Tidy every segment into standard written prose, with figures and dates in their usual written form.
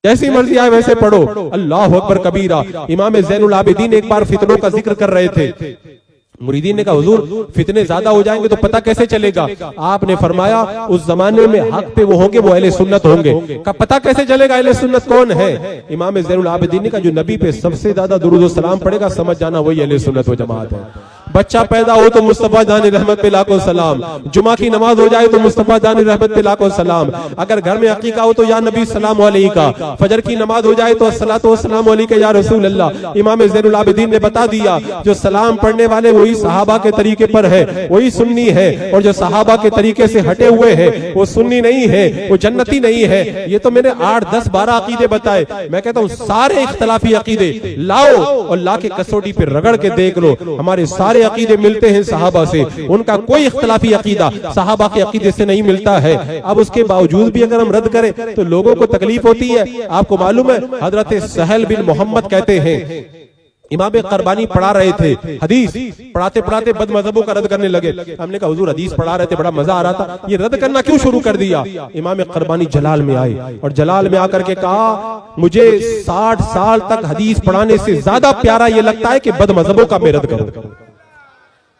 جیسی مرضی آئے ویسے پڑھو، اللہ اکبر کبیرہ۔ امام زین العابدین ایک بار فتنوں کا ذکر کر رہے تھے، مریدین نے کہا حضور فتنے زیادہ ہو جائیں گے تو پتہ کیسے چلے گا؟ آپ نے فرمایا اس زمانے میں حق پہ وہ ہوں گے، وہ اہل سنت ہوں گے۔ کہا پتہ کیسے چلے گا اہل سنت کون ہے؟ امام زین العابدین نے کہا جو نبی پہ سب سے زیادہ درود و سلام پڑے گا سمجھ جانا وہی اہل سنت و جماعت ہے۔ بچہ پیدا ہو تو مصطفیٰ جان رحمت پہ لاکھوں سلام، جمعہ کی نماز ہو جائے تو مصطفیٰ جان رحمت پہ لاکھوں سلام، اگر گھر میں عقیقہ ہو تو یا نبی سلام علیکہ، فجر کی نماز ہو جائے تو الصلاۃ والسلام علیکہ یا رسول اللہ۔ امام زین العابدین نے بتا دیا جو سلام پڑھنے والے وہی صحابہ کے طریقے پر ہے، وہی سنی ہے، اور جو صحابہ کے طریقے سے ہٹے ہوئے ہیں وہ سنی نہیں ہے، وہ جنتی نہیں ہے۔ یہ تو میں نے 8 10 12 عقیدے بتائے، میں کہتا ہوں سارے اختلافی عقیدے لاؤ اور لا کے کسوٹی پہ رگڑ کے دیکھ لو، ہمارے سارے عقیدے ملتے ہیں صحابہ سے، ان کا کوئی اختلافی عقیدہ صحابہ کے عقیدے سے نہیں ملتا ہے۔ اب اس کے باوجود بھی اگر ہم رد کریں تو لوگوں کو تکلیف ہوتی ہے۔ آپ کو معلوم ہے حضرت سہل بن محمد کہتے ہیں امام قربانی پڑھا رہے تھے، حدیث پڑھاتے پڑھاتے بد مذہبوں کا رد کرنے لگے۔ ہم نے کہا حضور حدیث پڑھا رہے تھے بڑا مزہ آ رہا تھا، یہ رد کرنا کیوں شروع کر دیا؟ امام قربانی جلال میں آئے اور جلال میں آ کر کے کہا مجھے 60 سال تک حدیث پڑھانے سے زیادہ پیارا یہ لگتا ہے کہ بد مذہبوں کا میں رد کروں۔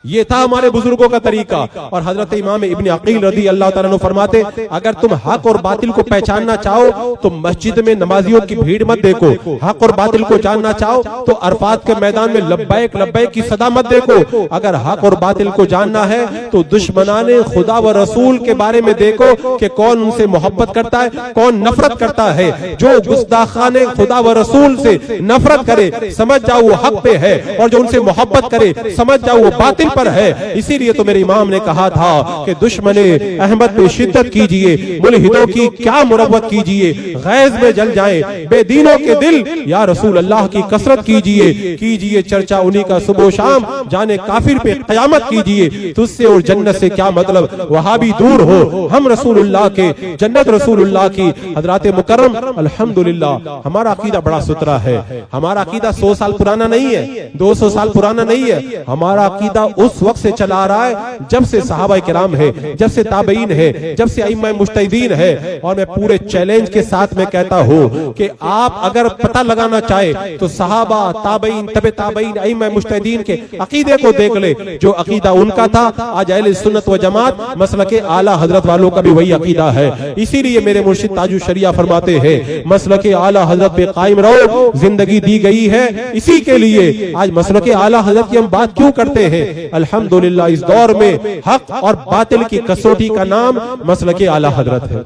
یہ تھا ہمارے بزرگوں کا طریقہ۔ اور حضرت امام ابن عقیل رضی اللہ تعالیٰ عنہ فرماتے اگر تم حق اور باطل کو پہچاننا چاہو تو مسجد میں نمازیوں کی بھیڑ مت دیکھو، حق اور باطل کو جاننا چاہو تو عرفات کے میدان میں لبیک لبیک کی صدا مت دیکھو، اگر حق اور باطل کو جاننا ہے تو دشمنان خدا و رسول کے بارے میں دیکھو کہ کون ان سے محبت کرتا ہے کون نفرت کرتا ہے۔ جو گستاخان خدا و رسول سے نفرت کرے سمجھ جاؤ وہ حق پہ ہے، اور جو ان سے محبت کرے سمجھ جاؤ وہ باطل پر ہے۔ اسی لیے تو میرے امام نے کہا تھا کہ دشمن احمد پہ شدت کیجئے، ملحدوں کی کیا مروت کیجئے، غیظ میں جل جائیں بے دینوں کے دل، یا رسول اللہ کی کثرت کیجئے چرچا انہی کا صبح و شام، جانے کافر پہ قیامت کیجئے، تجھ سے اور جنت سے کیا مطلب وہابی دور ہو، ہم رسول اللہ کے جنت رسول اللہ کی۔ حضرات مکرم الحمدللہ ہمارا عقیدہ بڑا سترا ہے، ہمارا عقیدہ 100 سال پرانا نہیں ہے، 200 سال پرانا نہیں ہے، ہمارا عقیدہ اس وقت سے چلا آ رہا ہے جب سے صحابہ کرام ہے، جب سے تابعین ہے، جب سے ائمہ مجتہدین ہے۔ اور میں پورے چیلنج کے ساتھ میں کہتا ہوں کہ آپ اگر پتہ لگانا چاہے تو صحابہ تابعین تبع تابعین ائمہ مجتہدین کے عقیدے کو دیکھ لے، جو عقیدہ ان کا تھا آج اہل سنت و جماعت مسلک اعلی حضرت والوں کا بھی وہی عقیدہ ہے۔ اسی لیے میرے مرشد تاج الشریعہ فرماتے ہیں مسلک اعلی حضرت پہ قائم رہو، زندگی دی گئی ہے اسی کے لیے۔ آج مسلک اعلی حضرت کی ہم بات کیوں کرتے ہیں؟ الحمدللہ اس دور میں حق اور باطل کی کسوٹی کا نام مسلک اعلی حضرت ہے۔